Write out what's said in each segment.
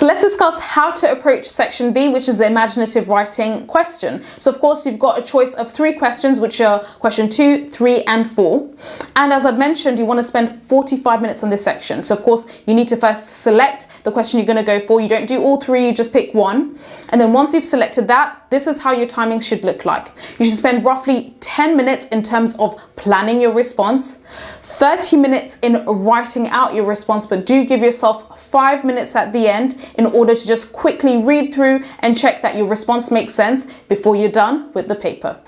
So let's discuss how to approach section B, which is the imaginative writing question. So of course, you've got a choice of 3 questions, which are question 2, 3, and 4. And as I'd mentioned, you want to spend 45 minutes on this section. So of course, you need to first select the question you're going to go for. You don't do all 3, you just pick one. And then once you've selected that, this is how your timing should look like. You should spend roughly 10 minutes in terms of planning your response, 30 minutes in writing out your response, but do give yourself 5 minutes at the end in order to just quickly read through and check that your response makes sense before you're done with the paper.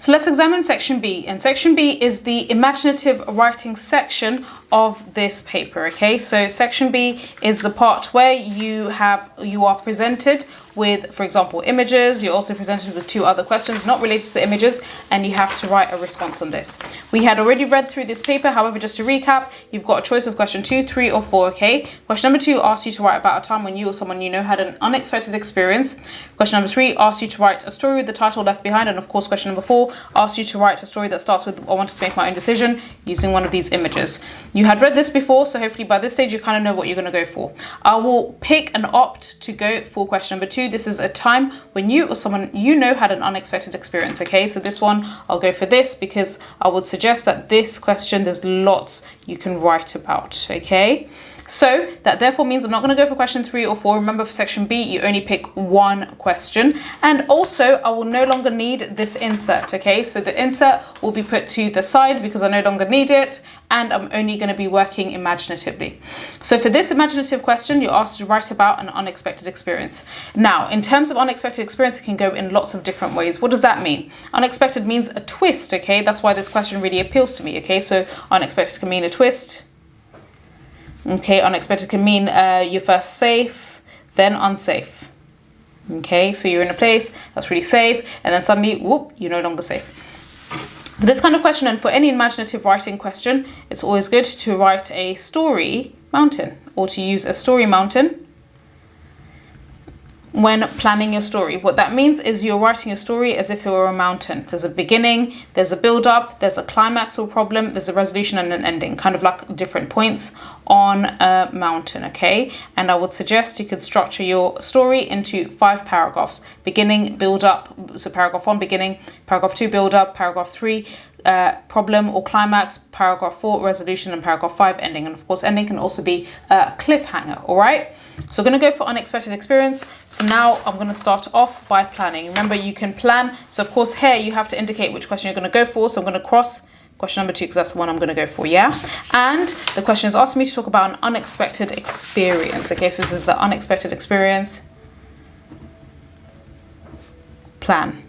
So let's examine section B, and section B is the imaginative writing section of this paper. Okay, so section B is the part where you are presented with, for example, images. You're also presented with 2 other questions not related to the images, and you have to write a response on this. We had already read through this paper. However, just to recap, you've got a choice of question 2, 3, or 4. Okay, question number 2 asks you to write about a time when you or someone you know had an unexpected experience. Question number 3 asks you to write a story with the title left behind, and of course, question number 4 asks you to write a story that starts with "I wanted to make my own decision" using one of these images. You had read this before, so hopefully by this stage you kind of know what you're going to go for. I will pick and opt to go for question number 2. This is a time when you or someone you know had an unexpected experience. Okay, so this one I'll go for this because I would suggest that this question, there's lots you can write about. Okay, so that therefore means I'm not going to go for question 3 or 4. Remember, for section B, you only pick one question. And also, I will no longer need this insert. Okay, so the insert will be put to the side because I no longer need it, and I'm only going to be working imaginatively. So for this imaginative question, you're asked to write about an unexpected experience. Now, in terms of unexpected experience, it can go in lots of different ways. What does that mean? Unexpected means a twist. Okay, that's why this question really appeals to me. Okay, so unexpected can mean a twist. Okay, unexpected can mean you're first safe, then unsafe. Okay, so you're in a place that's really safe, and then suddenly, whoop, you're no longer safe. For this kind of question, and for any imaginative writing question, it's always good to write a story mountain, or to use a story mountain when planning your story. What that means is you're writing a story as if it were a mountain. There's a beginning, there's a build-up, there's a climax or problem, there's a resolution and an ending, kind of like different points on a mountain, okay? And I would suggest you could structure your story into 5 paragraphs. Beginning, build-up, so paragraph 1, beginning, paragraph 2, build-up, paragraph 3, problem or climax, paragraph 4, resolution, and paragraph 5, ending. And of course, ending can also be a cliffhanger, all right? So we're going to go for unexpected experience. So now I'm going to start off by planning. Remember, you can plan. So of course, here you have to indicate which question you're going to go for. So I'm going to cross question number 2 because that's the one I'm going to go for, yeah? And the question is asking me to talk about an unexpected experience. Okay, so this is the unexpected experience. Plan.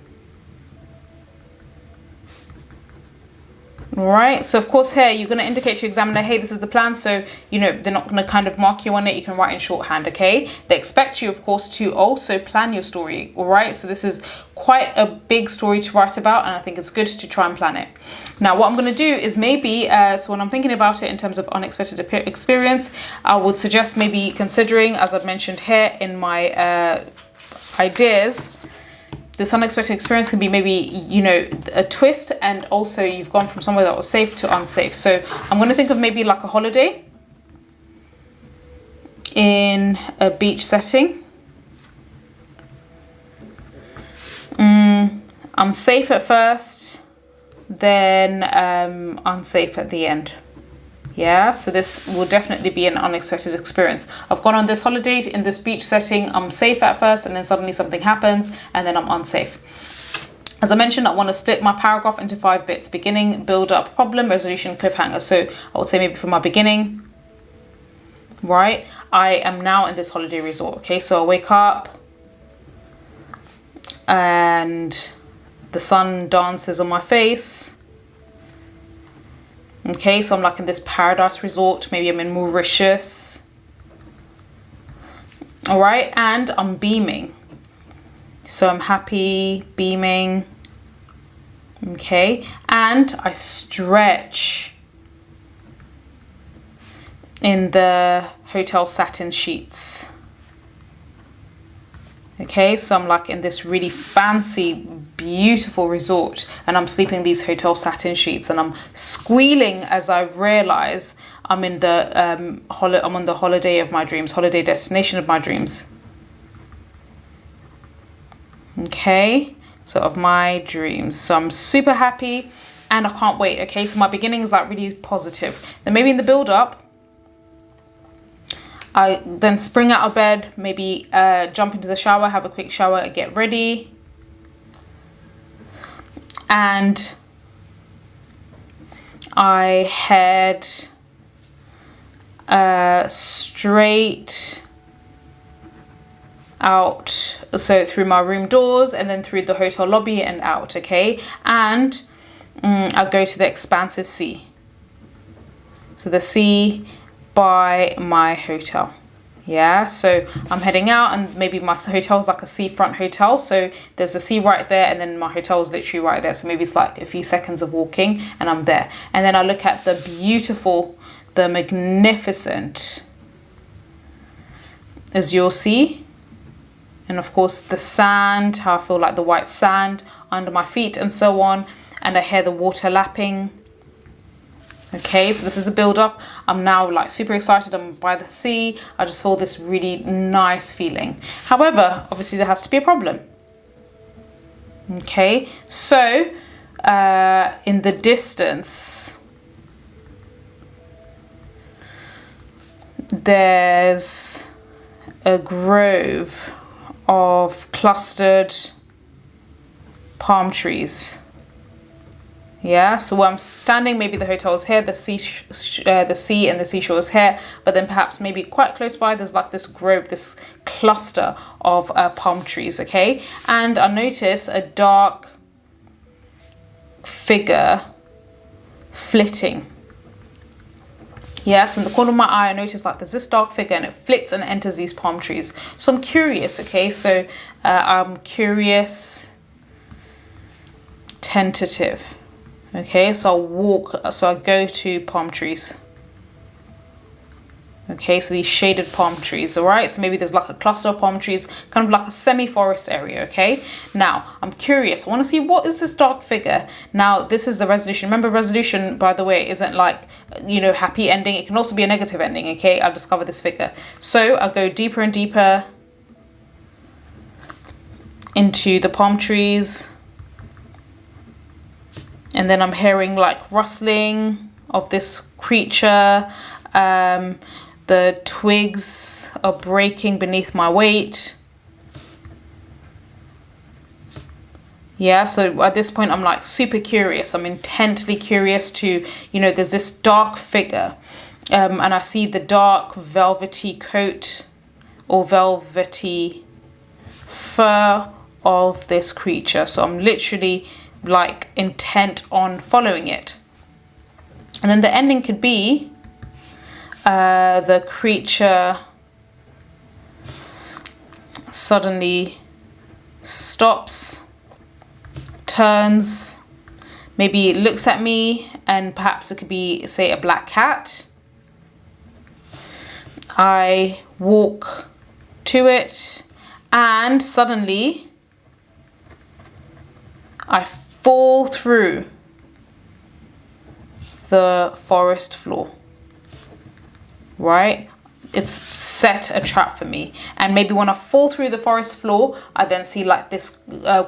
Right, so of course here you're going to indicate to your examiner, hey, this is the plan. So, you know, they're not going to kind of mark you on it. You can write in shorthand, okay? They expect you, of course, to also plan your story, all right? So this is quite a big story to write about, and I think it's good to try and plan it. Now, what I'm going to do is maybe, so when I'm thinking about it in terms of unexpected experience, I would suggest maybe considering, as I've mentioned here in my ideas, this unexpected experience can be maybe, you know, a twist, and also you've gone from somewhere that was safe to unsafe. So I'm going to think of maybe like a holiday in a beach setting. I'm safe at first, then unsafe at the end. Yeah, so this will definitely be an unexpected experience. I've gone on this holiday in this beach setting. I'm safe at first, and then suddenly something happens, and then I'm unsafe. As I mentioned, I want to split my paragraph into 5 bits: beginning, build up, problem, resolution, cliffhanger. So I would say maybe for my beginning, right, I am now in this holiday resort. Okay, so I wake up and the sun dances on my face. Okay, so I'm like in this paradise resort. Maybe I'm in Mauritius. All right, and I'm beaming. So I'm happy, beaming. Okay, and I stretch in the hotel satin sheets. Okay, so I'm like in this really fancy beautiful resort, and I'm sleeping in these hotel satin sheets, and I'm squealing as I realize I'm in the I'm on the holiday of my dreams, holiday destination of my dreams. Okay, so of my dreams. So I'm super happy and I can't wait. Okay, so my beginning is like really positive. Then maybe in the build up, I then spring out of bed, maybe jump into the shower, have a quick shower, get ready. And I head straight out, so through my room doors and then through the hotel lobby and out, okay? And I'll go to the expansive sea. So the sea by my hotel. Yeah, so I'm heading out, and maybe my hotel is like a seafront hotel, so there's a sea right there, and then my hotel is literally right there, so maybe it's like a few seconds of walking and I'm there. And then I look at the beautiful, the magnificent azure sea, and of course the sand, how I feel like the white sand under my feet and so on, and I hear the water lapping. Okay, so this is the build up. I'm now like super excited. I'm by the sea. I just feel this really nice feeling. However, obviously there has to be a problem. Okay, so in the distance, there's a grove of clustered palm trees. Yeah, so where I'm standing, maybe the hotel is here, the sea and the seashore is here, but then perhaps maybe quite close by, there's like this grove, this cluster of palm trees, okay? And I notice a dark figure flitting. Yes, in the corner of my eye, I notice like there's this dark figure, and it flits and enters these palm trees. So I'm curious, okay? So I'm curious, tentative. Okay, so I go to palm trees. Okay, so these shaded palm trees, all right? So maybe there's like a cluster of palm trees, kind of like a semi-forest area, okay? Now, I'm curious. I want to see, what is this dark figure? Now, this is the resolution. Remember, resolution, by the way, isn't like, you know, happy ending. It can also be a negative ending, okay? I'll discover this figure. So I'll go deeper and deeper into the palm trees. And then I'm hearing like rustling of this creature. The twigs are breaking beneath my weight. Yeah, so at this point I'm like super curious. I'm intently curious to, you know, there's this dark figure. And I see the dark velvety coat or velvety fur of this creature. So I'm literally like intent on following it. And then the ending could be the creature suddenly stops, turns, maybe looks at me, and perhaps it could be, say, a black cat. I walk to it, and suddenly I fall through the forest floor, right? It's set a trap for me. And maybe when I fall through the forest floor, I then see like this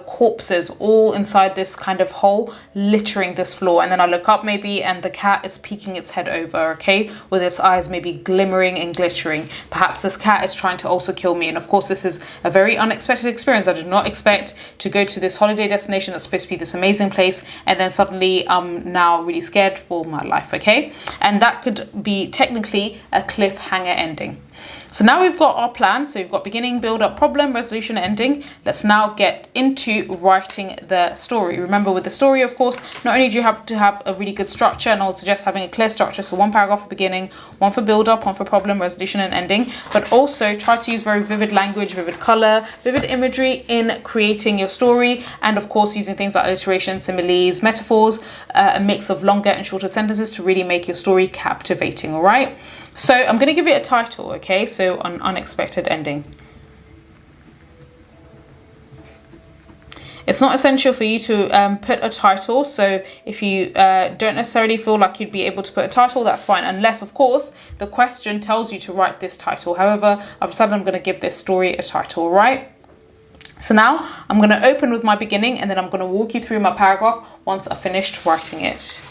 corpses all inside this kind of hole, littering this floor. And then I look up maybe, and the cat is peeking its head over, okay? With its eyes maybe glimmering and glittering. Perhaps this cat is trying to also kill me. And of course, this is a very unexpected experience. I did not expect to go to this holiday destination that's supposed to be this amazing place, and then suddenly I'm now really scared for my life, okay? And that could be technically a cliffhanger ending. So now we've got our plan. So we've got beginning, build up, problem, resolution, ending. Let's now get into writing the story. Remember, with the story, of course, not only do you have to have a really good structure, and I would suggest having a clear structure. So one paragraph for beginning, one for build up, one for problem, resolution, and ending. But also try to use very vivid language, vivid color, vivid imagery in creating your story. And of course, using things like alliteration, similes, metaphors, a mix of longer and shorter sentences to really make your story captivating, all right? So I'm going to give it a title, okay? So an unexpected ending. It's not essential for you to put a title. So if you don't necessarily feel like you'd be able to put a title, that's fine. Unless, of course, the question tells you to write this title. However, I've decided I'm going to give this story a title, right? So now I'm going to open with my beginning and then I'm going to walk you through my paragraph once I've finished writing it.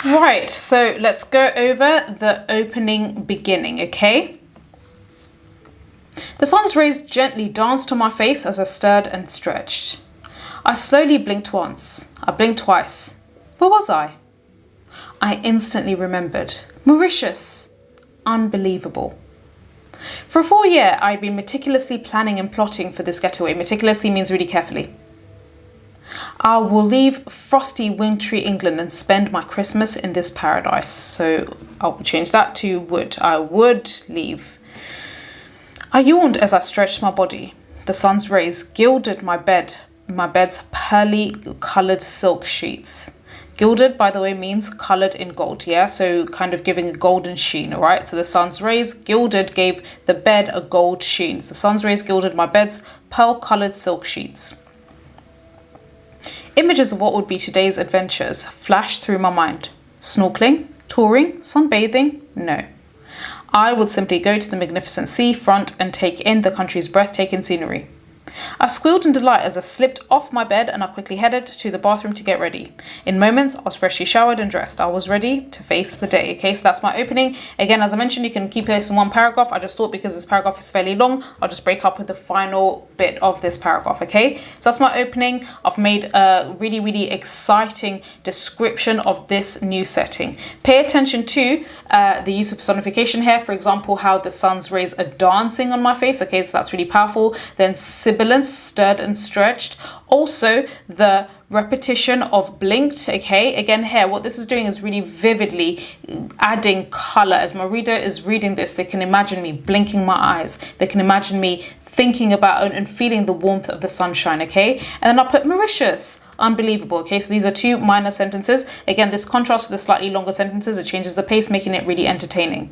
Right, so let's go over the opening beginning, okay? The sun's rays gently danced on my face as I stirred and stretched. I slowly blinked once. I blinked twice. Where was I? I instantly remembered. Mauritius. Unbelievable. For a full year, I'd been meticulously planning and plotting for this getaway. Meticulously means really carefully. I will leave frosty, wintry England and spend my Christmas in this paradise. So I'll change that to would. I would leave. I yawned as I stretched my body. The sun's rays gilded my bed's pearly coloured silk sheets. Gilded, by the way, means coloured in gold, yeah? So kind of giving a golden sheen, all right? So the sun's rays gilded gave the bed a gold sheen. So the sun's rays gilded my bed's pearl-coloured silk sheets. Images of what would be today's adventures flashed through my mind. Snorkeling? Touring? Sunbathing? No. I would simply go to the magnificent sea front and take in the country's breathtaking scenery. I squealed in delight as I slipped off my bed and I quickly headed to the bathroom to get ready. In moments, I was freshly showered and dressed. I was ready to face the day. Okay, so that's my opening. Again, as I mentioned, you can keep this in one paragraph. I just thought because this paragraph is fairly long, I'll just break up with the final bit of this paragraph, okay? So that's my opening. I've made a really, really exciting description of this new setting. Pay attention to the use of personification here. For example, how the sun's rays are dancing on my face. Okay, so that's really powerful. Then sibilance, stirred and stretched. Also, the repetition of blinked. Okay, again here, what this is doing is really vividly adding color. As my reader is reading this, they can imagine me blinking my eyes. They can imagine me thinking about and feeling the warmth of the sunshine. Okay, and then I'll put Mauritius. Unbelievable. Okay, so these are two minor sentences. Again, this contrasts with the slightly longer sentences. It changes the pace, making it really entertaining.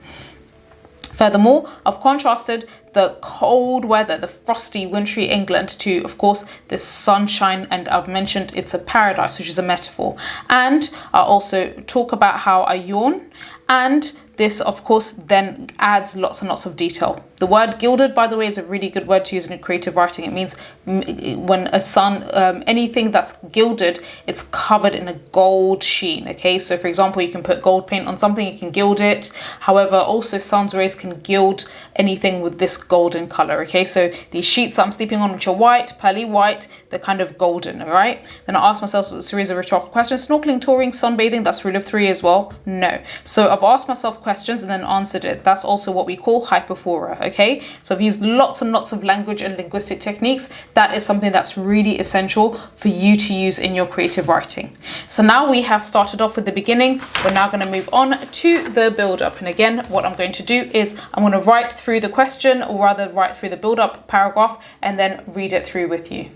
Furthermore, I've contrasted the cold weather, the frosty, wintry England to, of course, the sunshine, and I've mentioned it's a paradise, which is a metaphor. And I also talk about how I yawn, and this, of course, then adds lots and lots of detail. The word gilded, by the way, is a really good word to use in creative writing. It means when a sun, anything that's gilded, it's covered in a gold sheen, okay? So, for example, you can put gold paint on something, you can gild it. However, also sun's rays can gild anything with this golden color, okay? So these sheets that I'm sleeping on, which are white, pearly white, they're kind of golden, all right? Then I asked myself a series of rhetorical questions. Snorkeling, touring, sunbathing, that's rule of 3 as well. No. So I've asked myself questions and then answered it. That's also what we call hyperphora, okay? So I've used lots and lots of language and linguistic techniques. That is something that's really essential for you to use in your creative writing. So now we have started off with the beginning. We're now going to move on to the build-up. And again, what I'm going to do is I'm going to write through the question, or rather write through the build-up paragraph and then read it through with you.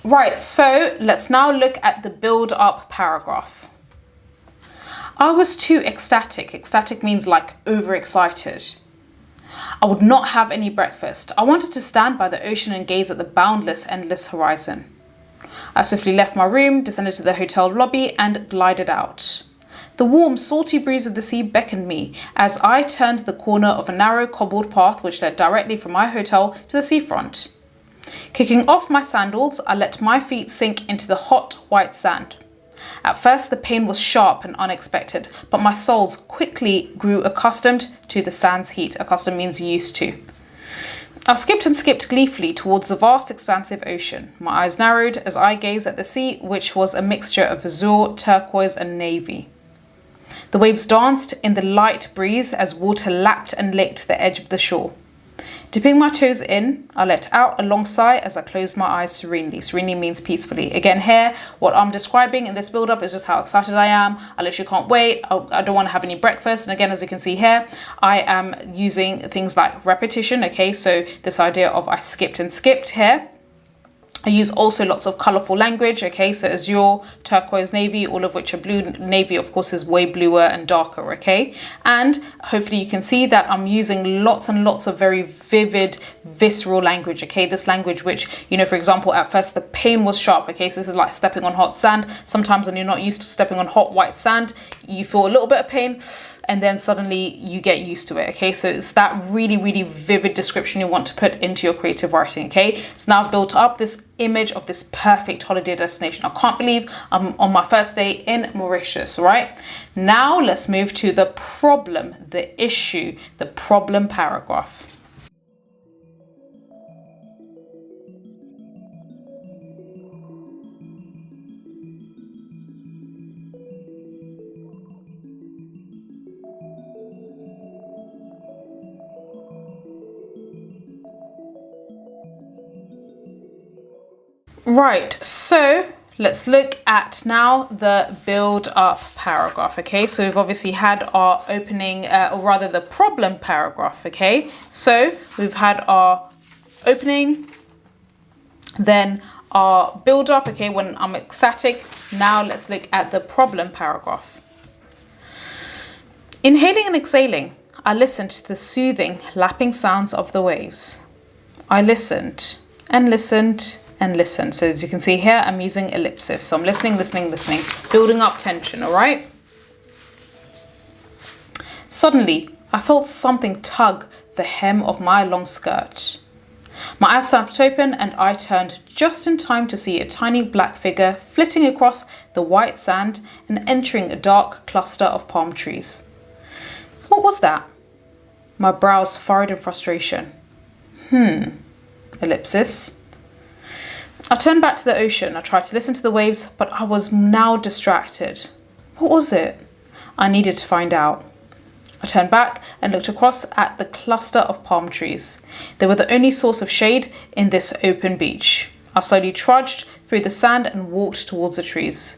Right, so let's now look at the build-up paragraph. I was too ecstatic. Ecstatic means like overexcited. I would not have any breakfast. I wanted to stand by the ocean and gaze at the boundless, endless horizon. I swiftly left my room, descended to the hotel lobby, and glided out. The warm, salty breeze of the sea beckoned me as I turned the corner of a narrow cobbled path which led directly from my hotel to the seafront. Kicking off my sandals, I let my feet sink into the hot, white sand. At first, the pain was sharp and unexpected, but my soles quickly grew accustomed to the sand's heat. Accustomed means used to. I skipped and skipped gleefully towards the vast, expansive ocean. My eyes narrowed as I gazed at the sea, which was a mixture of azure, turquoise, and navy. The waves danced in the light breeze as water lapped and licked the edge of the shore. Dipping my toes in, I let out a long sigh as I closed my eyes serenely. Serenely means peacefully. Again, here, what I'm describing in this build-up is just how excited I am. I literally can't wait. I don't want to have any breakfast. And again, as you can see here, I am using things like repetition. Okay, so this idea of I skipped and skipped here. I use also lots of colorful language, okay, so azure, turquoise, navy, all of which are blue. Navy, of course, is way bluer and darker, okay? And hopefully you can see that I'm using lots and lots of very vivid, visceral language, okay? This language which, you know, for example, at first the pain was sharp, okay? So this is like stepping on hot sand. Sometimes when you're not used to stepping on hot, white sand, you feel a little bit of pain and then suddenly you get used to it, okay? So it's that really, really vivid description you want to put into your creative writing, okay? So now I've built up this image of this perfect holiday destination. I can't believe I'm on my first day in Mauritius, right? Now let's move to the problem, the issue, the problem paragraph. Right, so let's look at now the build up paragraph, okay? So we've obviously had our opening, or rather the problem paragraph, okay? So we've had our opening, then our build up, okay, when I'm ecstatic. Now let's look at the problem paragraph. Inhaling and exhaling, I listened to the soothing, lapping sounds of the waves. I listened and listened and listen. So as you can see here, I'm using ellipsis. So I'm listening, building up tension, all right? Suddenly, I felt something tug the hem of my long skirt. My eyes snapped open and I turned just in time to see a tiny black figure flitting across the white sand and entering a dark cluster of palm trees. What was that? My brows furrowed in frustration. Ellipsis. I turned back to the ocean. I tried to listen to the waves, but I was now distracted. What was it? I needed to find out. I turned back and looked across at the cluster of palm trees. They were the only source of shade in this open beach. I slowly trudged through the sand and walked towards the trees.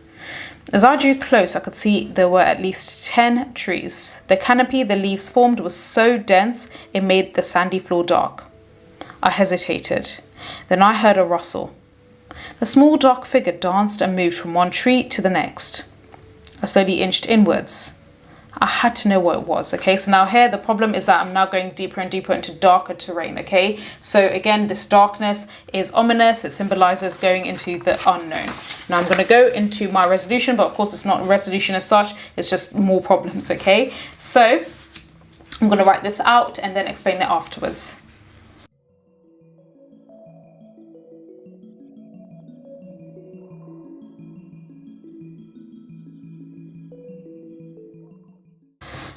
As I drew close, I could see there were at least 10 trees. The canopy the leaves formed was so dense it made the sandy floor dark. I hesitated. Then I heard a rustle. The small dark figure danced and moved from one tree to the next. I slowly inched inwards. I had to know what it was, okay? So now here, the problem is that I'm now going deeper and deeper into darker terrain, okay? So again, this darkness is ominous. It symbolizes going into the unknown. Now I'm gonna go into my resolution, but of course it's not a resolution as such. It's just more problems, okay? So I'm gonna write this out and then explain it afterwards.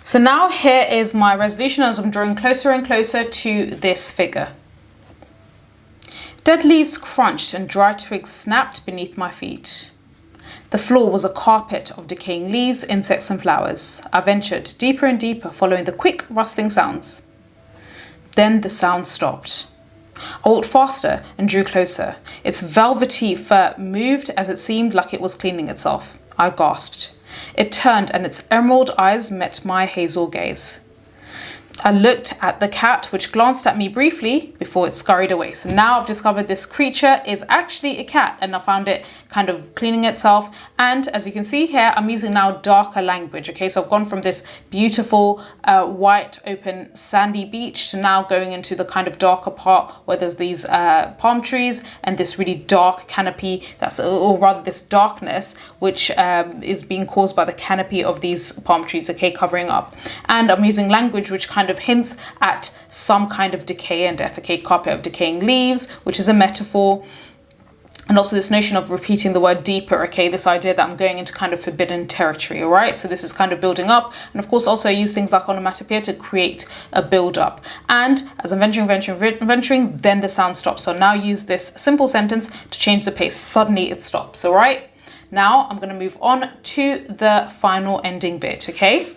So now here is my resolution as I'm drawing closer and closer to this figure. Dead leaves crunched and dry twigs snapped beneath my feet. The floor was a carpet of decaying leaves, insects and flowers. I ventured deeper and deeper, following the quick rustling sounds. Then the sound stopped. I walked faster and drew closer. Its velvety fur moved as it seemed like it was cleaning itself. I gasped. It turned and its emerald eyes met my hazel gaze. I looked at the cat, which glanced at me briefly before it scurried away. So now I've discovered this creature is actually a cat, and I found it kind of cleaning itself. And as you can see here, I'm using now darker language. Okay, so I've gone from this beautiful white open sandy beach to now going into the kind of darker part where there's these palm trees and this really dark canopy, or rather this darkness, which is being caused by the canopy of these palm trees, okay, covering up. And I'm using language which kind of hints at some kind of decay and death, okay, carpet of decaying leaves, which is a metaphor. And also this notion of repeating the word deeper, okay, this idea that I'm going into kind of forbidden territory, all right? So this is kind of building up. And of course, also I use things like onomatopoeia to create a build up. And as I'm venturing, then the sound stops. So now use this simple sentence to change the pace. Suddenly it stops, all right? Now I'm going to move on to the final ending bit, okay?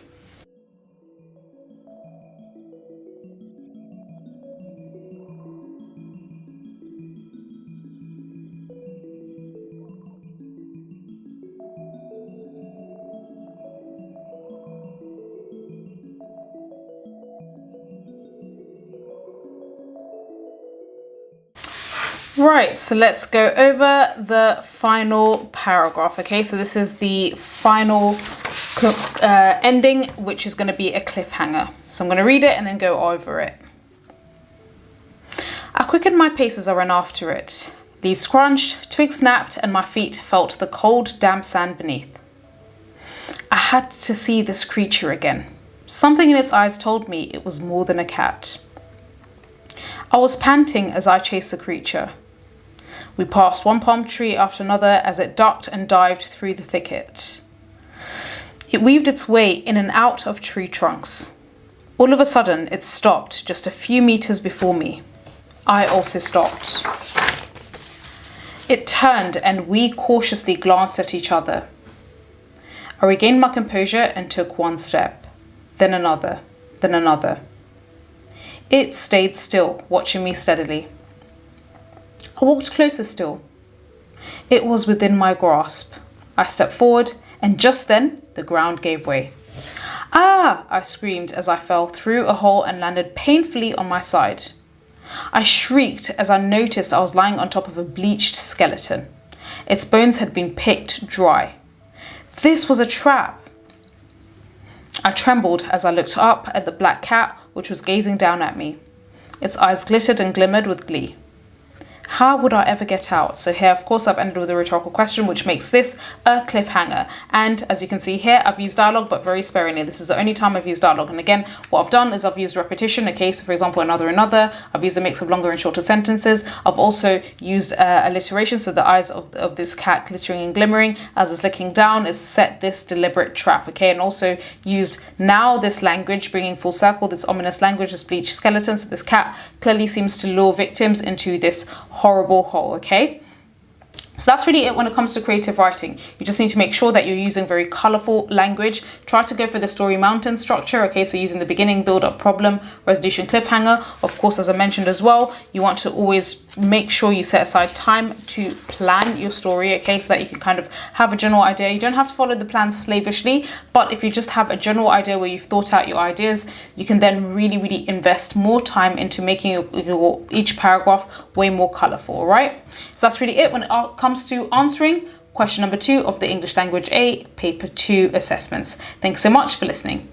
Right, so let's go over the final paragraph. Okay, so this is the final ending, which is going to be a cliffhanger. So I'm going to read it and then go over it. I quickened my pace as I ran after it. Leaves crunched, twigs snapped, and my feet felt the cold, damp sand beneath. I had to see this creature again. Something in its eyes told me it was more than a cat. I was panting as I chased the creature. We passed one palm tree after another as it ducked and dived through the thicket. It weaved its way in and out of tree trunks. All of a sudden, it stopped just a few meters before me. I also stopped. It turned and we cautiously glanced at each other. I regained my composure and took one step, then another, then another. It stayed still, watching me steadily. I walked closer still. It was within my grasp. I stepped forward, and just then, the ground gave way. Ah! I screamed as I fell through a hole and landed painfully on my side. I shrieked as I noticed I was lying on top of a bleached skeleton. Its bones had been picked dry. This was a trap. I trembled as I looked up at the black cat, which was gazing down at me. Its eyes glittered and glimmered with glee. How would I ever get out? So here, of course, I've ended with a rhetorical question, which makes this a cliffhanger. And as you can see here, I've used dialogue, but very sparingly. This is the only time I've used dialogue. And again, what I've done is I've used repetition. Okay, so for example, another. I've used a mix of longer and shorter sentences. I've also used alliteration. So the eyes of this cat glittering and glimmering as it's looking down is set this deliberate trap. Okay, and also used now this language, bringing full circle, this ominous language, this bleached skeleton. So this cat clearly seems to lure victims into this horrible hole. Okay, so that's really it when it comes to creative writing. You just need to make sure that you're using very colorful language. Try to go for the story mountain structure. Okay, so using the beginning, build up, problem, resolution, cliffhanger. Of course, as I mentioned as well, you want to always make sure you set aside time to plan your story, okay, so that you can kind of have a general idea. You don't have to follow the plan slavishly, but if you just have a general idea where you've thought out your ideas, you can then really invest more time into making each paragraph way more colorful, right? So that's really it when it comes to answering question number 2 of the English Language A Paper 2 assessments. Thanks so much for listening.